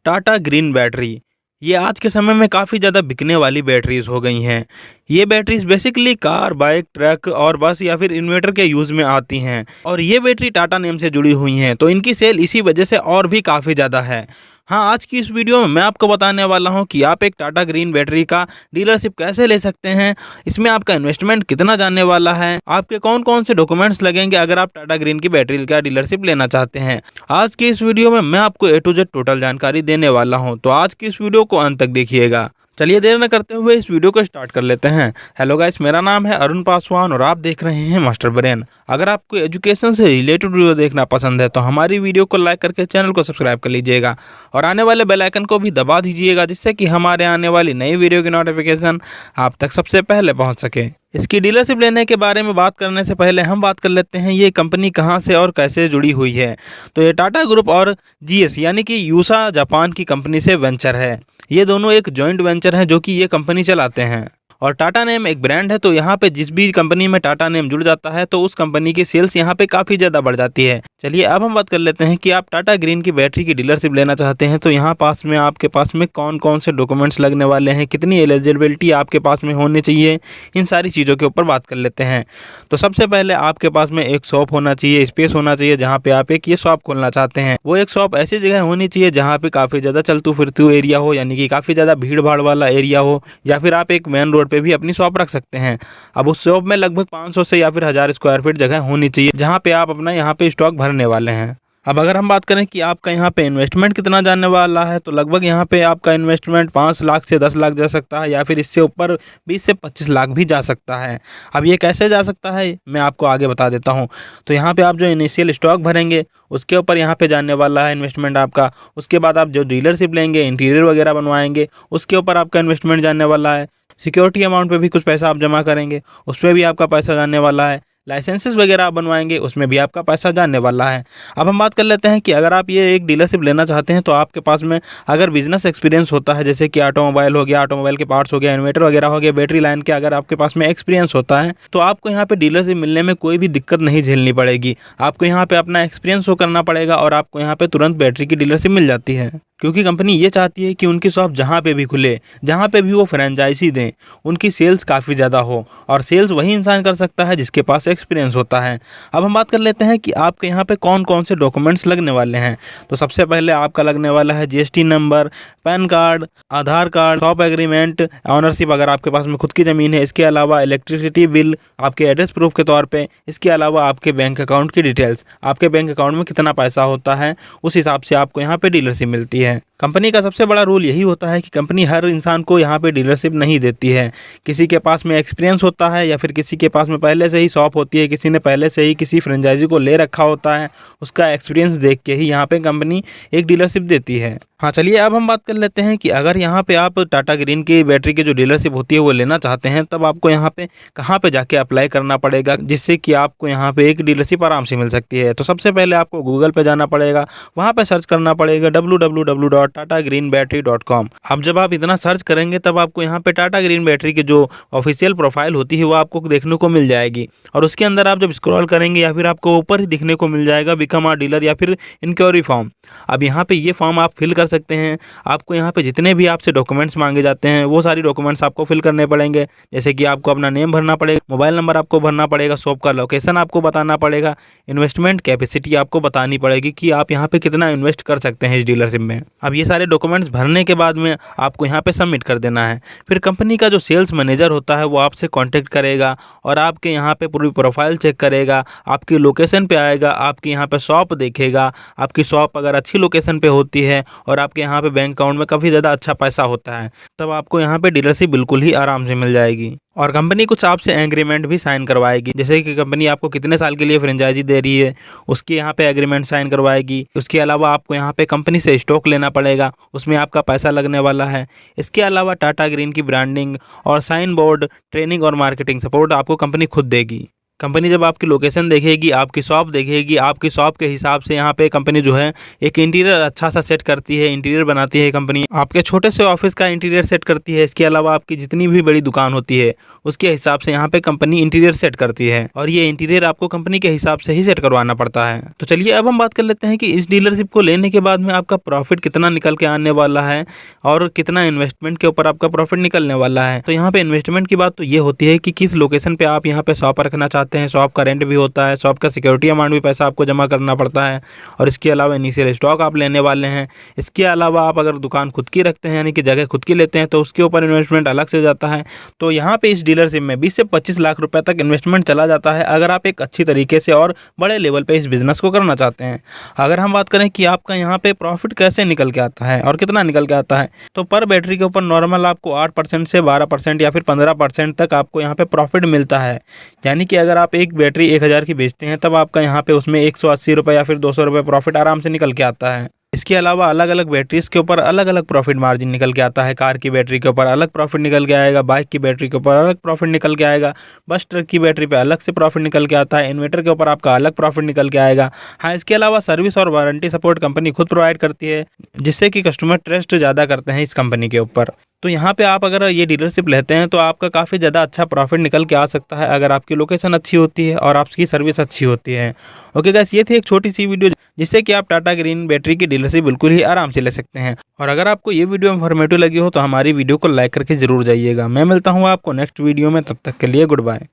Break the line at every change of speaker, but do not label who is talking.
Tata green battery ये आज के समय में काफ़ी ज़्यादा बिकने वाली बैटरीज हो गई हैं। ये batteries basically car, bike, truck और बस या फिर इन्वर्टर के यूज़ में आती हैं और ये बैटरी टाटा नेम से जुड़ी हुई हैं, तो इनकी सेल इसी वजह से और भी काफ़ी ज़्यादा है। हाँ, आज की इस वीडियो में मैं आपको बताने वाला हूँ कि आप एक टाटा ग्रीन बैटरी का डीलरशिप कैसे ले सकते हैं, इसमें आपका इन्वेस्टमेंट कितना जाने वाला है, आपके कौन कौन से डॉक्यूमेंट्स लगेंगे अगर आप टाटा ग्रीन की बैटरी का डीलरशिप लेना चाहते हैं। आज की इस वीडियो में मैं आपको A to Z टोटल जानकारी देने वाला हूँ, तो आज की इस वीडियो को अंत तक देखिएगा। चलिए देर न करते हुए इस वीडियो को स्टार्ट कर लेते हैं। हेलो गाइस, मेरा नाम है अरुण पासवान और आप देख रहे हैं मास्टर ब्रेन। अगर आपको एजुकेशन से रिलेटेड वीडियो देखना पसंद है तो हमारी वीडियो को लाइक करके चैनल को सब्सक्राइब कर लीजिएगा और आने वाले बेल आइकन को भी दबा दीजिएगा, जिससे कि हमारे आने वाली नई वीडियो की नोटिफिकेशन आप तक सबसे पहले पहुँच सके। इसकी डीलरशिप लेने के बारे में बात करने से पहले हम बात कर लेते हैं ये कंपनी कहाँ से और कैसे जुड़ी हुई है। तो ये टाटा ग्रुप और GS यानी कि यूसा जापान की कंपनी से वेंचर है। ये दोनों एक जॉइंट वेंचर हैं जो कि ये कंपनी चलाते हैं और टाटा नेम एक ब्रांड है, तो यहाँ पे जिस भी कंपनी में टाटा नेम जुड़ जाता है तो उस कंपनी की सेल्स यहाँ पे काफ़ी ज़्यादा बढ़ जाती है। चलिए अब हम बात कर लेते हैं कि आप टाटा ग्रीन की बैटरी की डीलरशिप लेना चाहते हैं तो यहाँ आपके पास में कौन कौन से डॉक्यूमेंट्स लगने वाले हैं, कितनी एलिजिबिलिटी आपके पास में होनी चाहिए, इन सारी चीज़ों के ऊपर बात कर लेते हैं। तो सबसे पहले आपके पास में एक शॉप होना चाहिए, स्पेस होना चाहिए जहाँ पे आप एक ये शॉप खोलना चाहते हैं। वो एक शॉप ऐसी जगह होनी चाहिए जहाँ पे काफ़ी ज़्यादा चलतू फिरतू एरिया हो, यानी कि काफ़ी ज़्यादा भीड़ भाड़ वाला एरिया हो, या फिर आप एक मेन रोड पे भी अपनी शॉप रख सकते हैं। अब उस शॉप में लगभग 500 से या फिर 1000 स्क्वायर फीट जगह होनी चाहिए जहाँ पे आप अपना यहाँ पे स्टॉक भरने वाले हैं। अब अगर हम बात करें कि आपका यहाँ पे इन्वेस्टमेंट कितना जाने वाला है, तो लगभग यहाँ पे आपका इन्वेस्टमेंट 5 लाख से 10 लाख जा सकता है या फिर इससे ऊपर 20 से 25 लाख भी जा सकता है। अब ये कैसे जा सकता है मैं आपको आगे बता देता हूँ। तो यहाँ पे आप जो इनिशियल स्टॉक भरेंगे उसके ऊपर यहाँ पे जाने वाला है इन्वेस्टमेंट आपका। उसके बाद आप जो डीलरशिप लेंगे, इंटीरियर वगैरह बनवाएंगे, उसके ऊपर आपका इन्वेस्टमेंट जाने वाला है। सिक्योरिटी अमाउंट पे भी कुछ पैसा आप जमा करेंगे, उस पर भी आपका पैसा जाने वाला है। लाइसेंसेस वगैरह आप बनवाएंगे, उसमें भी आपका पैसा जाने वाला है। अब हम बात कर लेते हैं कि अगर आप ये एक डीलरशिप लेना चाहते हैं तो आपके पास में अगर बिजनेस एक्सपीरियंस होता है, जैसे कि ऑटोमोबाइल हो गया, ऑटोमोबाइल के पार्ट्स हो गया, इन्वर्टर वगैरह हो गया, बैटरी लाइन के अगर आपके पास में एक्सपीरियंस होता है तो आपको यहाँ पे डीलरशिप मिलने में कोई भी दिक्कत नहीं झेलनी पड़ेगी। आपको यहाँ पे अपना एक्सपीरियंस शो करना पड़ेगा और आपको यहाँ पे तुरंत बैटरी की डीलरशिप मिल जाती है, क्योंकि कंपनी ये चाहती है कि उनकी शॉप जहाँ पे भी खुले, जहाँ पे भी वो फ्रेंचाइजी दें, उनकी सेल्स काफ़ी ज़्यादा हो, और सेल्स वही इंसान कर सकता है जिसके पास एक्सपीरियंस होता है। अब हम बात कर लेते हैं कि आपके यहाँ पे कौन कौन से डॉक्यूमेंट्स लगने वाले हैं। तो सबसे पहले आपका लगने वाला है GST नंबर, पैन कार्ड, आधार कार्ड, शॉप एग्रीमेंट, ऑनरशिप अगर आपके पास में खुद की ज़मीन है, इसके अलावा इलेक्ट्रिसिटी बिल आपके एड्रेस प्रूफ के तौर पर, इसके अलावा आपके बैंक अकाउंट की डिटेल्स, आपके बैंक अकाउंट में कितना पैसा होता है, उस हिसाब से आपको यहाँ पर डीलरशिप मिलती है। कंपनी का सबसे बड़ा रूल यही होता है कि कंपनी हर इंसान को यहाँ पे डीलरशिप नहीं देती है। किसी के पास में एक्सपीरियंस होता है या फिर किसी के पास में पहले से ही शॉप होती है, किसी ने पहले से ही किसी फ्रेंचाइजी को ले रखा होता है, उसका एक्सपीरियंस देख के ही यहाँ पे कंपनी एक डीलरशिप देती है। हाँ, चलिए अब हम बात कर लेते हैं कि अगर यहाँ पे आप टाटा ग्रीन की बैटरी की जो डीलरशिप होती है वो लेना चाहते हैं, तब आपको यहाँ पे कहाँ पे जाके अप्लाई करना पड़ेगा जिससे कि आपको यहाँ पे एक डीलरशिप आराम से मिल सकती है। तो सबसे पहले आपको गूगल पे जाना पड़ेगा, वहाँ पे सर्च करना पड़ेगा www.tatagreenbattery.com। अब जब आप इतना सर्च करेंगे तब आपको यहाँ पे टाटा ग्रीन बैटरी की जो ऑफिशियल प्रोफाइल होती है वो आपको देखने को मिल जाएगी, और उसके अंदर आप जब स्क्रॉल करेंगे या फिर आपको ऊपर ही दिखने को मिल जाएगा बिकम अ डीलर या फिर इंक्वायरी फॉर्म। अब यहाँ पे ये फॉर्म आप फिल कर सकते हैं। आपको यहाँ पे जितने भी आपसे डॉक्यूमेंट्स मांगे जाते हैं वो सारी डॉक्यूमेंट्स आपको फिल करने पड़ेंगे, जैसे कि आपको अपना नेम भरना पड़ेगा, मोबाइल नंबर आपको भरना पड़ेगा, शॉप का लोकेशन आपको बताना पड़ेगा, इन्वेस्टमेंट कैपेसिटी आपको बतानी पड़ेगी कि आप यहाँ पे कितना इन्वेस्ट कर सकते हैं इस डीलरशिप में। अब ये सारे डॉक्यूमेंट्स भरने के बाद में आपको यहाँ पे सबमिट कर देना है। फिर कंपनी का जो सेल्स मैनेजर होता है वो आपसे कॉन्टेक्ट करेगा और आपके यहाँ पे पूरी प्रोफाइल चेक करेगा, आपकी लोकेशन पे आएगा, आपके यहाँ पे शॉप देखेगा। आपकी शॉप अगर अच्छी लोकेशन पे होती है और आपके यहाँ पे बैंक अकाउंट में काफ़ी ज़्यादा अच्छा पैसा होता है, तब आपको यहाँ पे डीलरशिप बिल्कुल ही आराम से मिल जाएगी। और कंपनी कुछ आपसे एग्रीमेंट भी साइन करवाएगी, जैसे कि कंपनी आपको कितने साल के लिए फ्रेंचाइजी दे रही है उसके यहाँ पे एग्रीमेंट साइन करवाएगी। उसके अलावा आपको यहाँ पे कंपनी से स्टॉक लेना पड़ेगा, उसमें आपका पैसा लगने वाला है। इसके अलावा टाटा ग्रीन की ब्रांडिंग और साइन बोर्ड, ट्रेनिंग और मार्केटिंग सपोर्ट आपको कंपनी खुद देगी। कंपनी जब आपकी लोकेशन देखेगी, आपकी शॉप देखेगी, आपकी शॉप के हिसाब से यहाँ पे कंपनी जो है एक इंटीरियर अच्छा सा सेट करती है, इंटीरियर बनाती है कंपनी। आपके छोटे से ऑफिस का इंटीरियर सेट करती है। इसके अलावा आपकी जितनी भी बड़ी दुकान होती है उसके हिसाब से यहाँ पे कंपनी इंटीरियर सेट करती है, और ये इंटीरियर आपको कंपनी के हिसाब से ही सेट करवाना पड़ता है। तो चलिए अब हम बात कर लेते हैं कि इस डीलरशिप को लेने के बाद में आपका प्रॉफिट कितना निकल के आने वाला है और कितना इन्वेस्टमेंट के ऊपर आपका प्रॉफिट निकलने वाला है। तो यहाँ पे इन्वेस्टमेंट की बात तो ये होती है कि किस लोकेशन पे आप यहाँ पे शॉप रखना चाहते हैं, शॉप का रेंट भी होता है, शॉप का सिक्योरिटी अमाउंट भी पैसा आपको जमा करना पड़ता है, और इसके अलावा इनिशियल स्टॉक आप लेने वाले हैं। इसके अलावा आप अगर दुकान खुद की रखते हैं यानी कि जगह खुद की लेते हैं तो उसके ऊपर इन्वेस्टमेंट अलग से जाता है। तो यहाँ पे इस डीलरशिप में 20 से 25 लाख रुपए तक इन्वेस्टमेंट चला जाता है अगर आप एक अच्छी तरीके से और बड़े लेवल पे इस बिजनेस को करना चाहते हैं। अगर हम बात करें कि आपका यहाँ पे प्रॉफिट कैसे निकल के आता है और कितना निकल के आता है, तो पर बैटरी के ऊपर नॉर्मल आपको 8% से 12% या फिर 15% तक आपको यहाँ पे प्रॉफिट मिलता है। यानी कि अगर आप एक बैटरी 1000 की बेचते हैं तब आपका यहाँ पे उसमें 180 रुपये या फिर 200 रुपये प्रॉफिट आराम से निकल के आता है। इसके अलावा अलग अलग बैटरीज के ऊपर अलग अलग प्रॉफिट मार्जिन निकल के आता है। कार की बैटरी के ऊपर अलग प्रॉफिट निकल के आएगा, बाइक की बैटरी के ऊपर अलग प्रॉफिट निकल के आएगा, बस ट्रक की बैटरी पे अलग से प्रॉफिट निकल के आता है, इन्वर्टर के ऊपर आपका अलग प्रॉफिट निकल के आएगा। हाँ, इसके अलावा सर्विस और वारंटी सपोर्ट कंपनी खुद प्रोवाइड करती है, जिससे कि कस्टमर ट्रस्ट ज़्यादा करते हैं इस कंपनी के ऊपर। तो यहाँ पे आप अगर ये डीलरशिप लेते हैं तो आपका काफ़ी ज़्यादा अच्छा प्रॉफिट निकल के आ सकता है अगर आपकी लोकेशन अच्छी होती है और आपकी सर्विस अच्छी होती है। ओके गाइस, ये थी एक छोटी सी वीडियो जिससे कि आप टाटा ग्रीन बैटरी की डीलरशिप बिल्कुल ही आराम से ले सकते हैं। और अगर आपको ये वीडियो इन्फॉर्मेटिव लगी हो तो हमारी वीडियो को लाइक करके जरूर जाइएगा। मैं मिलता हूँ आपको नेक्स्ट वीडियो में, तब तक के लिए गुड बाय।